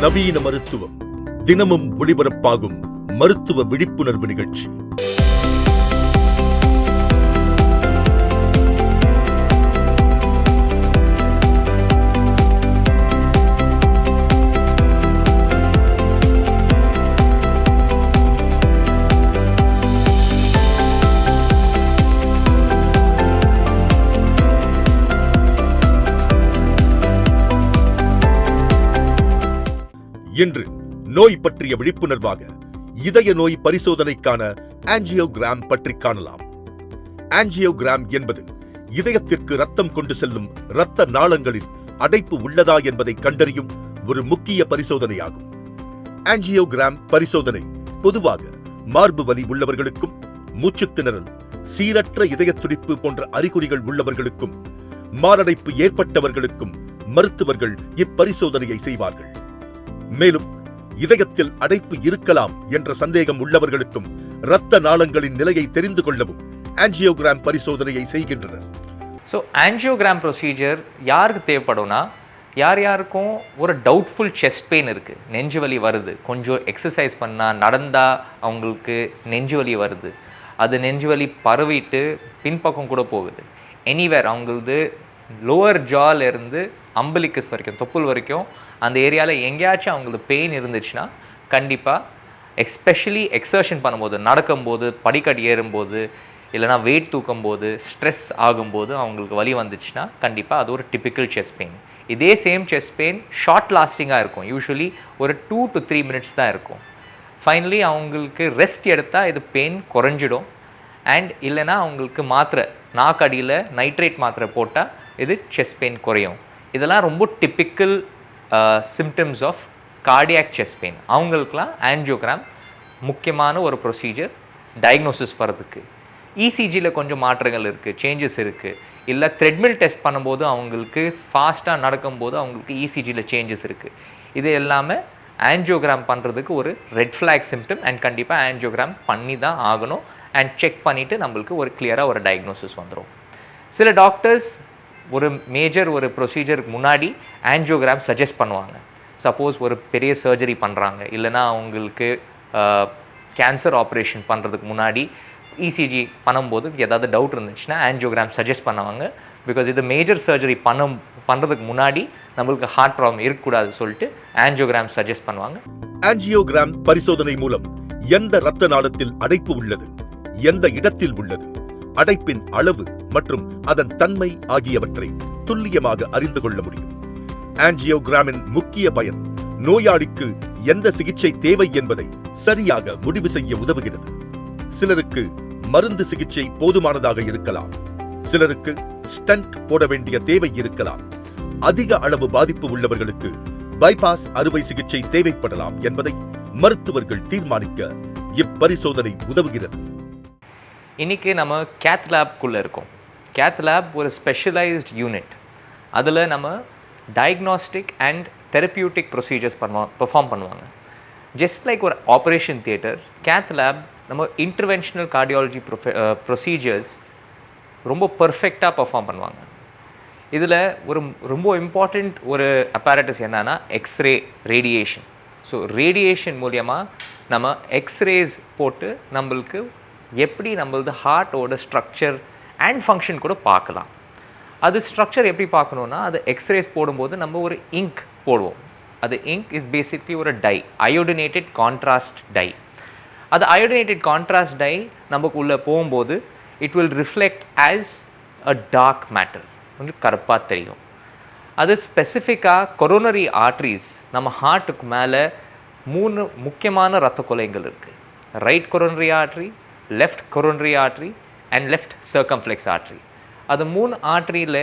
நவீன மருத்துவம் தினமும் ஒளிபரப்பாகும் மருத்துவ விழிப்புணர்வு நிகழ்ச்சி. இன்று நோய் பற்றிய விழிப்புணர்வாக இதய நோய் பரிசோதனைக்கான ஆஞ்சியோகிராம் பற்றி காணலாம். ஆஞ்சியோகிராம் என்பது இதயத்திற்கு ரத்தம் கொண்டு செல்லும் இரத்த நாளங்களில் அடைப்பு உள்ளதா என்பதை கண்டறியும் ஒரு முக்கிய பரிசோதனையாகும். ஆஞ்சியோகிராம் பரிசோதனை பொதுவாக மார்பு வலி உள்ளவர்களுக்கும், மூச்சுத்திணறல், சீரற்ற இதய துடிப்பு போன்ற அறிகுறிகள் உள்ளவர்களுக்கும், மாரடைப்பு ஏற்பட்டவர்களுக்கும் மருத்துவர்கள் இப்பரிசோதனையை செய்வார்கள். மேலும் இதயத்தில் அடைப்பு இருக்கலாம் என்ற சந்தேகம் உள்ளவர்களுக்கும் இரத்த நாளங்களின் நிலையை தெரிந்து கொள்ளவும் ஆஞ்சியோகிராம் பரிசோதனையை செய்கின்றனர். ஸோ ஆஞ்சியோகிராம் ப்ரொசீஜர் யாருக்கு தேவைப்படும்னா, யாருக்கும் ஒரு டவுட்ஃபுல் செஸ்ட் பெயின் இருக்குது, நெஞ்சு வலி வருது, கொஞ்சம் எக்ஸசைஸ் பண்ணால் நடந்தால் அவங்களுக்கு நெஞ்சு வலி வருது, அது நெஞ்சு வலி பரவிட்டு பின்பக்கம் கூட போகுது, எனிவேர் அவங்களது லோவர் ஜாலேருந்து அம்பலிக்கஸ் வரைக்கும், தொப்புள் வரைக்கும் அந்த ஏரியாவில் எங்கேயாச்சும் அவங்களுக்கு பெயின் இருந்துச்சுன்னா கண்டிப்பாக, எஸ்பெஷலி எக்ஸர்ஷன் பண்ணும்போது, நடக்கும்போது, படிக்கட்டு ஏறும்போது, இல்லைனா வெயிட் தூக்கும்போது, ஸ்ட்ரெஸ் ஆகும்போது அவங்களுக்கு வலி வந்துச்சுன்னா கண்டிப்பாக அது ஒரு டிப்பிக்கல் செஸ்ட் பெயின். இதே சேம் செஸ்ட் பெயின் ஷார்ட் லாஸ்டிங்காக இருக்கும், யூஸ்வலி ஒரு 2 to 3 minutes தான் இருக்கும். ஃபைனலி அவங்களுக்கு ரெஸ்ட் எடுத்தால் இது பெயின் குறைஞ்சிடும். அண்ட் இல்லைனா அவங்களுக்கு மாத்திரை, நாக்கடியில் நைட்ரேட் மாத்திரை போட்டால் இது செஸ்ட் பெயின் குறையும். இதெல்லாம் ரொம்ப typical symptoms of cardiac chest pain. அவங்களுக்குலாம் ஆஞ்சியோகிராம் முக்கியமான ஒரு ப்ரொசீஜர் டயக்னோசிஸ் வர்றதுக்கு. இசிஜியில் கொஞ்சம் மாற்றங்கள் இருக்குது, சேஞ்சஸ் இருக்குது, இல்லை த்ரெட்மில் டெஸ்ட் பண்ணும்போது அவங்களுக்கு ஃபாஸ்ட்டாக நடக்கும்போது அவங்களுக்கு இசிஜியில் சேஞ்சஸ் இருக்குது. இது எல்லாமே ஆஞ்சியோகிராம் பண்ணுறதுக்கு ஒரு ரெட் ஃப்ளாக் சிம்டம். அண்ட் கண்டிப்பாக ஆஞ்சியோகிராம் பண்ணி தான் ஆகணும். அண்ட் செக் பண்ணிவிட்டு நம்மளுக்கு ஒரு கிளியராக ஒரு டயக்னோசிஸ் வந்துடும். சில டாக்டர்ஸ் ஒரு மேஜர் ஒரு ப்ரொசீஜருக்கு முன்னாடி ஆஞ்சியோகிராம் சஜஸ்ட் பண்ணுவாங்க. சப்போஸ் ஒரு பெரிய சர்ஜரி பண்ணுறாங்க, இல்லைனா அவங்களுக்கு கேன்சர் ஆப்ரேஷன் பண்ணுறதுக்கு முன்னாடி இசிஜி பண்ணும்போது ஏதாவது டவுட் இருந்துச்சுன்னா ஆஞ்சியோகிராம் சஜஸ்ட் பண்ணுவாங்க. பிகாஸ் இது மேஜர் சர்ஜரி பண்ணுறதுக்கு முன்னாடி நம்மளுக்கு ஹார்ட் ப்ராப்ளம் இருக்கக்கூடாது சொல்லிட்டு ஆஞ்சியோகிராம் சஜஸ்ட் பண்ணுவாங்க. ஆஞ்சியோகிராம் பரிசோதனை மூலம் எந்த இரத்த நாளத்தில் அடைப்பு உள்ளது, எந்த இடத்தில் உள்ளது, அடைப்பின் அளவு மற்றும் அதன் தன்மை ஆகியவற்றை துல்லியமாக அறிந்து கொள்ள முடியும். ஆஞ்சியோகிராமின் முக்கிய பயன் நோயாளிக்கு எந்த சிகிச்சை தேவை என்பதை சரியாக முடிவு செய்ய உதவுகிறது. சிலருக்கு மருந்து சிகிச்சை போதுமானதாக இருக்கலாம், சிலருக்கு ஸ்டென்ட் போட வேண்டிய தேவை இருக்கலாம், அதிக அளவு பாதிப்பு உள்ளவர்களுக்கு பைபாஸ் அறுவை சிகிச்சை தேவைப்படலாம் என்பதை மருத்துவர்கள் தீர்மானிக்க இப்பரிசோதனை உதவுகிறது. இன்றைக்கி நம்ம கேத் லேப்குள்ளே இருக்கோம். கேத் லேப் ஒரு ஸ்பெஷலைஸ்ட் யூனிட். அதில் நம்ம diagnostic and therapeutic procedures perform பண்ணுவாங்க. ஜஸ்ட் லைக் ஒரு ஆப்ரேஷன் தியேட்டர், கேத் லேப் நம்ம இன்டர்வென்ஷனல் கார்டியாலஜி ப்ரொசீஜர்ஸ் ரொம்ப பர்ஃபெக்டாக பெர்ஃபார்ம் பண்ணுவாங்க. இதில் ஒரு ரொம்ப இம்பார்ட்டண்ட் ஒரு அப்பாரட்டஸ் என்னன்னா எக்ஸ்ரே ரேடியேஷன். ஸோ ரேடியேஷன் மூலியமாக நம்ம எக்ஸ்ரேஸ் போட்டு நம்மளுக்கு எப்படி நம்மளது ஹார்ட்டோட ஸ்ட்ரக்சர் அண்ட் ஃபங்க்ஷன் கூட பார்க்கலாம். அது ஸ்ட்ரக்சர் எப்படி பார்க்கணுன்னா, அது எக்ஸ்ரேஸ் போடும்போது நம்ம ஒரு இங்க் போடுவோம். அது இங்க் இஸ் பேசிக்லி ஒரு டை, அயோடினேட்டட் கான்ட்ராஸ்ட் டை. அது அயோடினேட்டட் கான்ட்ராஸ்ட் டை நமக்கு உள்ளே போகும்போது it will reflect as a dark matter, கொஞ்சம் கருப்பாக தெரியும். அது ஸ்பெசிஃபிக்காக கொரோனரி ஆர்ட்ரிஸ், நம்ம ஹார்ட்டுக்கு மேலே 3 முக்கியமான இரத்த குழாய்கள் இருக்குது. Right coronary artery, left coronary artery and left circumflex artery. அது 3 ஆர்ட்ரியில்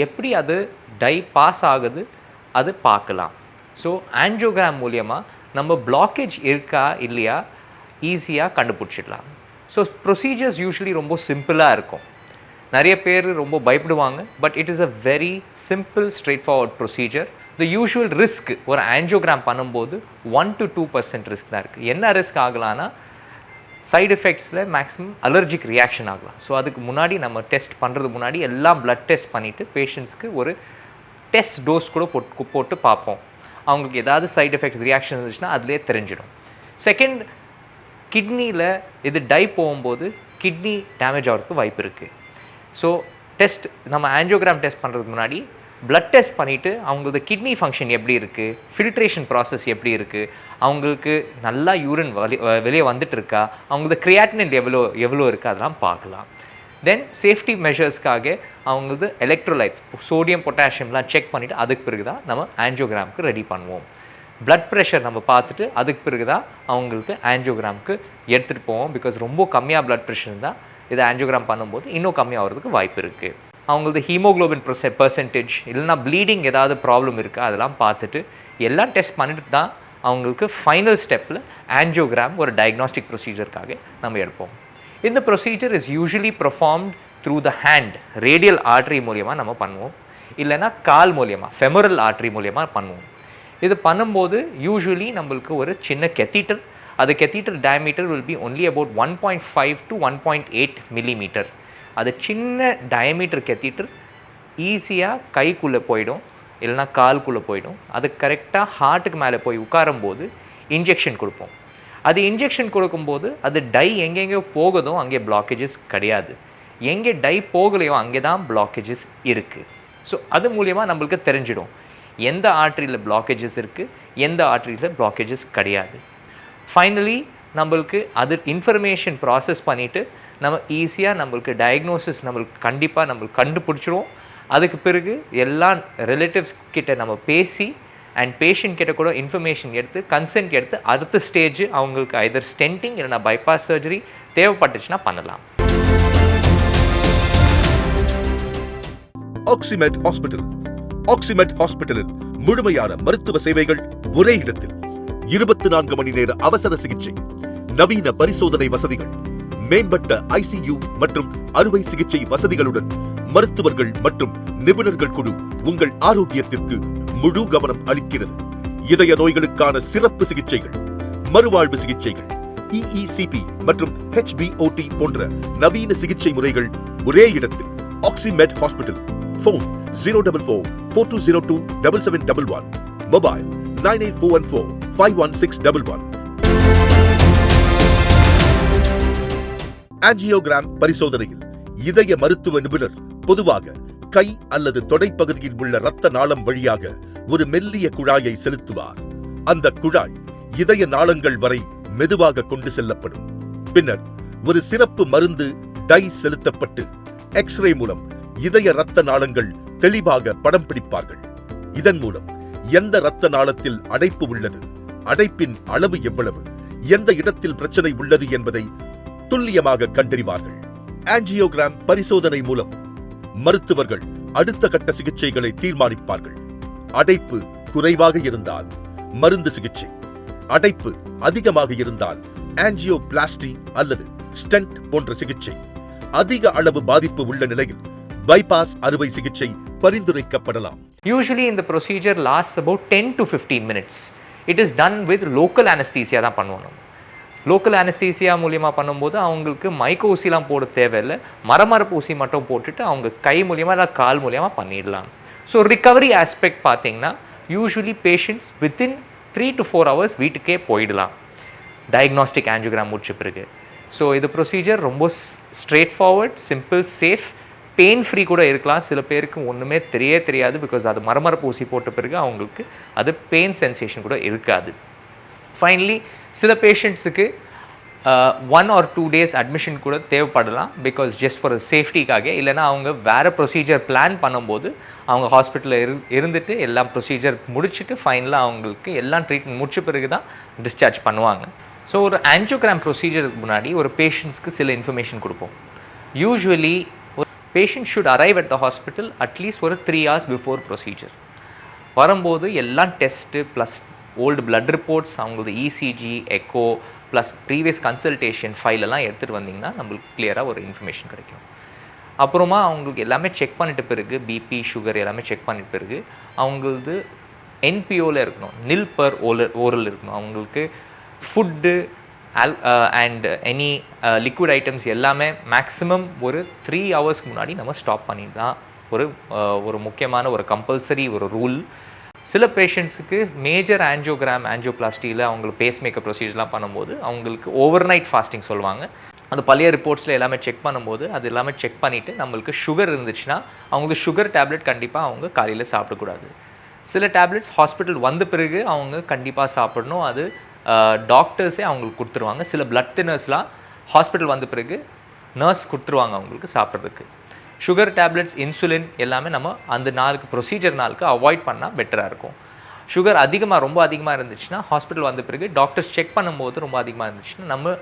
எப்படி அது டை பாஸ் ஆகுது அது பார்க்கலாம். ஸோ ஆஞ்சியோகிராம் மூலியமாக நம்ம பிளாக்கேஜ் இருக்கா இல்லையா ஈஸியாக கண்டுபிடிச்சிடலாம். ஸோ ப்ரொசீஜர்ஸ் யூஸ்வலி ரொம்ப சிம்பிளாக இருக்கும். நிறைய பேர் ரொம்ப பயப்படுவாங்க, but it is a very simple straightforward procedure. The usual risk ஒரு ஆஞ்சியோகிராம் பண்ணும்போது 1 to 2% ரிஸ்க் தான் இருக்குது. என்ன ரிஸ்க் ஆகலான்னா, சைடு எஃபெக்ட்ஸில் மேக்ஸிமம் அலர்ஜிக் ரியாக்ஷன் ஆகலாம். ஸோ அதுக்கு முன்னாடி நம்ம டெஸ்ட் பண்ணுறதுக்கு முன்னாடி எல்லாம் ப்ளட் டெஸ்ட் பண்ணிவிட்டு பேஷண்ட்ஸ்க்கு ஒரு டெஸ்ட் டோஸ் கூட போட்டு பார்ப்போம். அவங்களுக்கு ஏதாவது சைடு எஃபெக்ட் ரியாக்ஷன் இருந்துச்சுன்னா அதிலே தெரிஞ்சிடும். செகண்ட், கிட்னியில் இது டை போகும்போது கிட்னி டேமேஜ் ஆகிறதுக்கு வாய்ப்பு இருக்குது. ஸோ டெஸ்ட் நம்ம ஆஞ்சியோகிராம் டெஸ்ட் பண்ணுறதுக்கு முன்னாடி பிளட் டெஸ்ட் பண்ணிவிட்டு அவங்களது கிட்னி ஃபங்க்ஷன் எப்படி இருக்குது, ஃபில்ட்ரேஷன் ப்ராசஸ் எப்படி இருக்குது, அவங்களுக்கு நல்லா யூரின் வெளியே வந்துட்டு இருக்கா, அவங்களது கிரியாட்டினின் எவ்வளோ இருக்குது அதெல்லாம் பார்க்கலாம். தென் சேஃப்டி மெஷர்ஸ்க்காக அவங்களது எலக்ட்ரோலைட்ஸ் சோடியம் பொட்டாசியம்லாம் செக் பண்ணிவிட்டு அதுக்கு பிறகு தான் நம்ம ஆஞ்சியோகிராமுக்கு ரெடி பண்ணுவோம். பிளட் ப்ரெஷர் நம்ம பார்த்துட்டு அதுக்கு பிறகு தான் அவங்களுக்கு ஆஞ்சியோகிராமுக்கு எடுத்துகிட்டு போவோம். பிகாஸ் ரொம்ப கம்மியாக பிளட் ப்ரெஷர் இருந்தால் இதை ஆஞ்சியோகிராம் பண்ணும்போது இன்னும் கம்மியாகிறதுக்கு வாய்ப்பு இருக்குது. அவங்களது ஹீமோக்ளோபின் பெர்சன்டேஜ் இல்லைனா ப்ளீடிங் ஏதாவது ப்ராப்ளம் இருக்குது அதெல்லாம் பார்த்துட்டு எல்லாம் டெஸ்ட் பண்ணிட்டு தான் அவங்களுக்கு ஃபைனல் ஸ்டெப்பில் ஆஞ்சியோகிராம் ஒரு டயக்னாஸ்டிக் ப்ரொசீஜருக்காக நம்ம எடுப்போம். இந்த procedure is usually performed through the hand, radial artery மூலியமாக நம்ம பண்ணுவோம், இல்லைனா கால் மூலியமாக ஃபெமரல் ஆர்ட்ரி மூலியமாக பண்ணுவோம். இது பண்ணும்போது யூஸ்வலி நம்மளுக்கு ஒரு சின்ன கெத்தீட்டர், அது catheter diameter will be only about 1.5 to 1.8 millimeter. அது சின்ன டயமீட்டர் கெத்தீட்டர் ஈஸியாக கைக்குள்ளே போயிடும் இல்லைனா கால்குள்ளே போயிடும். அது கரெக்டாக ஹார்ட்டுக்கு மேலே போய் உட்காரும்போது இன்ஜெக்ஷன் கொடுப்போம். அது இன்ஜெக்ஷன் கொடுக்கும்போது அது டை எங்கெங்கேயோ போகுதோ அங்கே பிளாக்கேஜஸ் கிடையாது, எங்கே டை போகலையோ அங்கே தான் பிளாக்கேஜஸ் இருக்குது. ஸோ அது மூலியமாக நம்மளுக்கு தெரிஞ்சிடும் எந்த ஆர்ட்ரியில் பிளாக்கேஜஸ் இருக்குது, எந்த ஆர்ட்ரியில் பிளாக்கேஜஸ் கிடையாது. ஃபைனலி நம்மளுக்கு அது இன்ஃபர்மேஷன் ப்ராசஸ் பண்ணிவிட்டு நம்ம ஈஸியாக நம்மளுக்கு டயக்னோசிஸ் நம்மளுக்கு கண்டிப்பாக நம்மளுக்கு கண்டுபிடிச்சிருவோம். அதுக்கு பிறகு எல்லா ரிலேட்டிவ்ஸ் கிட்ட நம்ம பேசி அண்ட் பேஷண்ட் கிட்ட கூட இன்ஃபர்மேஷன் எடுத்து கன்சென்ட் எடுத்து அடுத்த ஸ்டேஜ் அவங்களுக்கு ஐதர் ஸ்டென்டிங் இல்லைனா பைபாஸ் சர்ஜரி தேவைப்பட்டுச்சுன்னா பண்ணலாம். ஆக்சிமெட் ஹாஸ்பிட்டல். ஆக்சிமெட் ஹாஸ்பிட்டலில் முழுமையான மருத்துவ சேவைகள் ஒரே இடத்தில். 24 மணி நேர அவசர சிகிச்சை, நவீன பரிசோதனை வசதிகள், மேம்பட்ட ICU மற்றும் அறுவை சிகிச்சை வசதிகளுடன் மருத்துவர்கள் மற்றும் நிபுணர்கள் குழு உங்கள் ஆரோக்கியத்திற்கு முழு கவனம் அளிக்கிறது. இதய நோய்களுக்கான சிறப்பு சிகிச்சைகள், மறுவாழ்வு சிகிச்சைகள், EECP மற்றும் HBOT போன்ற நவீன சிகிச்சை முறைகள் ஒரே இடத்தில். ஆக்சிமெட் ஹாஸ்பிட்டல். ஃபோன் 044-4202-7711. மொபைல் 9841451611. ஆஞ்சியோகிராம் பரிசோதனையில் இதய மருத்துவ நிபுணர் பொதுவாக கை அல்லது தொடைப்பகுதியில் உள்ள இரத்த நாளம் வழியாக ஒரு மெல்லிய குழாயை செலுத்துவார். அந்த குழாய் இதய நாளங்கள் வரை மெதுவாக கொண்டு செல்லப்படும். பின்னர் ஒரு சிறப்பு மருந்து டை செலுத்தப்பட்டு எக்ஸ்ரே மூலம் இதய இரத்த நாளங்கள் தெளிவாக படம் பிடிப்பார்கள். இதன் மூலம் எந்த இரத்த நாளத்தில் அடைப்பு உள்ளது, அடைப்பின் அளவு எவ்வளவு, எந்த இடத்தில் பிரச்சனை உள்ளது என்பதை துல்லியமாக கண்டறிவார்கள். ஆஞ்சியோகிராம் பரிசோதனை மூலம் மருத்துவர்கள் அடுத்த கட்ட சிகிச்சைகளை தீர்மானிப்பார்கள். அடைப்பு குறைவாக இருந்தால் மருந்து சிகிச்சை, அடைப்பு அதிகமாக இருந்தால் ஆஞ்சியோபிளாஸ்டி அல்லது ஸ்டென்ட் போன்ற சிகிச்சை, அதிக அளவு பாதிப்பு உள்ள நிலையில் பைபாஸ் அறுவை சிகிச்சை பரிந்துரைக்கப்படலாம். Usually இந்த procedure lasts about 10 to 15 minutes. It is done with local anesthesia தான் பண்ணுவோம். லோக்கல் அனஸ்தீசியா மூலியமாக பண்ணும்போது அவங்களுக்கு மைக்கோ ஊசிலாம் போட தேவையில்லை, மரமரப்பு ஊசி மட்டும் போட்டுட்டு அவங்க கை மூலியமாக இல்லை கால் மூலியமாக பண்ணிடலாம். ஸோ ரிகவரி ஆஸ்பெக்ட் பார்த்தீங்கன்னா usually patients within 3 to 4 hours வீட்டுக்கே போயிடலாம் டயக்னாஸ்டிக் ஆஞ்சியோகிராம் முடிச்ச பிறகு. ஸோ இது ப்ரொசீஜர் ரொம்ப straight forward, simple, safe, pain free கூட இருக்கலாம். சில பேருக்கு ஒன்றுமே தெரியாது, பிகாஸ் அது மரமரப்பு ஊசி போட்ட பிறகு அவங்களுக்கு அது பெயின் சென்சேஷன் கூட இருக்காது. ஃபைனலி சில பேஷண்ட்ஸுக்கு 1 or 2 days அட்மிஷன் கூட தேவைப்படலாம், பிகாஸ் ஜஸ்ட் ஃபார் சேஃப்டிக்காக. இல்லைனா அவங்க வேறு ப்ரொசீஜர் பிளான் பண்ணும்போது அவங்க ஹாஸ்பிட்டலில் இருந்துட்டு எல்லாம் ப்ரொசீஜர் முடிச்சுட்டு ஃபைனலாக அவங்களுக்கு எல்லாம் ட்ரீட்மெண்ட் முடிச்ச பிறகு தான் டிஸ்சார்ஜ் பண்ணுவாங்க. ஸோ ஒரு ஆஞ்சியோகிராம் ப்ரொசீஜருக்கு முன்னாடி ஒரு பேஷண்ட்ஸ்க்கு சில இன்ஃபர்மேஷன் கொடுப்போம். யூஸ்வலி ஒரு patient should arrive at the hospital at least ஒரு 3 hours பிஃபோர் ப்ரொசீஜர். வரும்போது எல்லாம் test plus old blood reports, அவங்களது ECG, echo plus previous consultation ஃபைலெல்லாம் எடுத்துகிட்டு வந்திங்கன்னா நம்மளுக்கு கிளியராக ஒரு இன்ஃபர்மேஷன் கிடைக்கும். அப்புறமா அவங்களுக்கு எல்லாமே செக் பண்ணிட்ட பிறகு பிபி, சுகர் எல்லாமே செக் பண்ணிட்ட பிறகு அவங்களது என்பிஓவில் இருக்கணும், நில் பர் ஓரல் இருக்கணும். அவங்களுக்கு food and any liquid items எல்லாமே மேக்ஸிமம் ஒரு 3 hours முன்னாடி நம்ம ஸ்டாப் பண்ணி தான் ஒரு முக்கியமான ஒரு கம்பல்சரி ஒரு ரூல். சில பேஷண்ட்ஸுக்கு மேஜர் ஆஞ்சியோபிளாஸ்டியில் அவங்களுக்கு பேஸ் மேக்கர் ப்ரொசீஜர்லாம் பண்ணும்போது அவங்களுக்கு ஓவர் நைட் ஃபாஸ்டிங் சொல்லுவாங்க. அந்த பழைய ரிப்போர்ட்ஸில் எல்லாமே செக் பண்ணும்போது அது எல்லாமே செக் பண்ணிவிட்டு நம்மளுக்கு சுகர் இருந்துச்சுன்னா அவங்களுக்கு சுகர் டேப்லெட் கண்டிப்பாக அவங்க காலையில் சாப்பிடக்கூடாது. சில டேப்லெட்ஸ் ஹாஸ்பிட்டல் வந்த பிறகு அவங்க கண்டிப்பாக சாப்பிடணும். அது டாக்டர்ஸே அவங்களுக்கு கொடுத்துருவாங்க. சில பிளட் தின்னர்ஸ்லாம் ஹாஸ்பிட்டல் வந்த பிறகு நர்ஸ் கொடுத்துருவாங்க அவங்களுக்கு சாப்பிட்றதுக்கு. சுகர் டேப்லெட்ஸ், இன்சுலின் எல்லாமே நம்ம அந்த நாளுக்கு ப்ரொசீஜர் நாளுக்கு அவாய்ட் பண்ணால் பெட்டராக இருக்கும். சுகர் ரொம்ப அதிகமாக இருந்துச்சுன்னா ஹாஸ்பிட்டல் வந்த பிறகு டாக்டர்ஸ் செக் பண்ணும்போது ரொம்ப அதிகமாக இருந்துச்சுன்னா நம்ம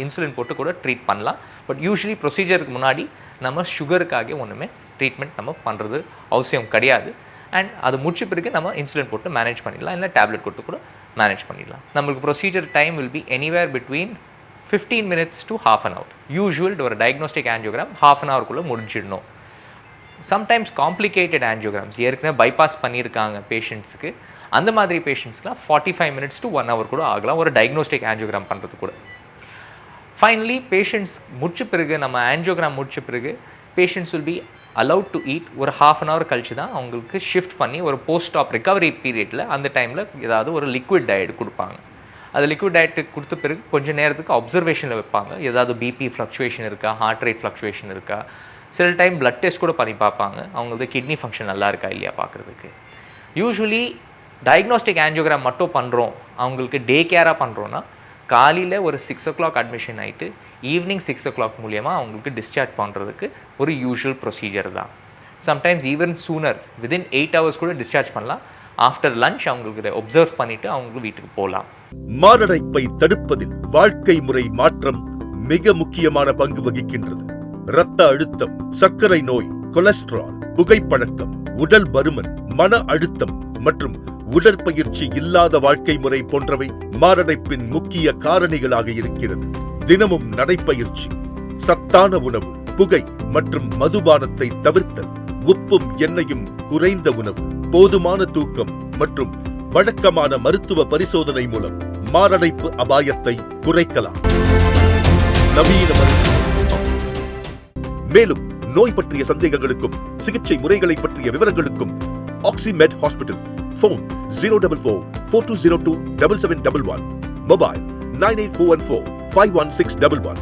இன்சுலின் போட்டு கூட ட்ரீட் பண்ணலாம். பட் யூஸ்வலி ப்ரொசீஜருக்கு முன்னாடி நம்ம சுகருக்காக ஒன்றுமே ட்ரீட்மெண்ட் நம்ம பண்ணுறது அவசியம் கிடையாது. அண்ட் அது முடிச்ச பிறகு நம்ம இன்சுலின் போட்டு மேனேஜ் பண்ணிடலாம், இல்லை டேப்லெட் கொடுத்து கூட மேனேஜ் பண்ணிடலாம். நம்மளுக்கு procedure time will be anywhere between 15 minutes to half an hour. Usual ஒரு டயக்னோஸ்டிக் ஆஞ்சியோகிராம் half an hourக்குள்ளே முடிஞ்சிடணும். சம்டைம்ஸ் காம்ப்ளிகேட்டட் ஆஞ்சியோகிராம்ஸ் ஏற்கனவே பைபாஸ் பண்ணியிருக்காங்க பேஷண்ட்ஸுக்கு, அந்த மாதிரி பேஷண்ட்ஸ்க்குலாம் 45 minutes to 1 hour கூட ஆகலாம் ஒரு டயக்னோஸ்டிக் ஆஞ்சியோகிராம் பண்ணுறது கூட. ஃபைனலி பேஷண்ட்ஸ் முடிச்ச பிறகு, நம்ம ஆஞ்சியோகிராம் முடிச்ச பிறகு patients will be allowed to eat ஒரு half an hour கழிச்சு தான் அவங்களுக்கு ஷிஃப்ட் பண்ணி ஒரு போஸ்ட் ஆப் ரிகவரி பீரியடில் அந்த டைமில் ஏதாவது ஒரு லிக்விட் டயட் கொடுப்பாங்க. அது லிக்விட் டயட்டு கொடுத்த பிறகு கொஞ்சம் நேரத்துக்கு அப்சர்வேஷனில் வைப்பாங்க. ஏதாவது பிபி ஃப்ளக்சுவேஷன் இருக்கா, ஹார்ட் ரேட் ஃப்ளக்சுவேஷன் இருக்கா, சில டைம் பிளட் டெஸ்ட் கூட பண்ணி பார்ப்பாங்க அவங்களுக்கு கிட்னி ஃபங்க்ஷன் நல்லா இருக்கா இல்லையா பார்க்குறதுக்கு. யூஸ்வலி டயக்னோஸ்டிக் ஆஞ்சியோகிராம் மட்டும் பண்ணுறோம், அவங்களுக்கு டே கேராக பண்ணுறோன்னா காலையில் ஒரு 6 o'clock அட்மிஷன் ஆகிட்டு ஈவினிங் 6 o'clock மூலியமாக அவங்களுக்கு டிஸ்சார்ஜ் பண்ணுறதுக்கு ஒரு யூஷுவல் ப்ரொசீஜர் தான். Sometimes even sooner within 8 hours கூட டிஸ்சார்ஜ் பண்ணலாம். ஆஃப்டர் லஞ்ச் அவங்களுக்கு ஒப்சர்வ் பண்ணிவிட்டு அவங்க வீட்டுக்கு போகலாம். மாரடைப்பை தடுப்பதில் வாழ்க்கை முறை மாற்றம் மிக முக்கியமான பங்கு வகிக்கின்றது. இரத்த அழுத்தம், சர்க்கரை நோய், கொலஸ்ட்ரால், புகைப்பழக்கம், உடல் பருமன், மன அழுத்தம் மற்றும் உடற்பயிற்சி இல்லாத வாழ்க்கை முறை போன்றவை மாரடைப்பின் முக்கிய காரணிகளாக இருக்கிறது. தினமும் நடைப்பயிற்சி, சத்தான உணவு, புகை மற்றும் மதுபானத்தை தவிர்த்தல், உப்பும் எண்ணெயும் குறைந்த உணவு, போதுமான தூக்கம் மற்றும் வழக்கமான மருத்துவ பரிசோதனை மூலம் மாரடைப்பு அபாயத்தை குறைக்கலாம். நவீன மருத்துவம். மேலும் நோய் பற்றிய சந்தேகங்களுக்கும் சிகிச்சை முறைகளை பற்றிய விவரங்களுக்கும் Oxymed Hospital. Phone 044-4202-7711. Mobile 98414-51611.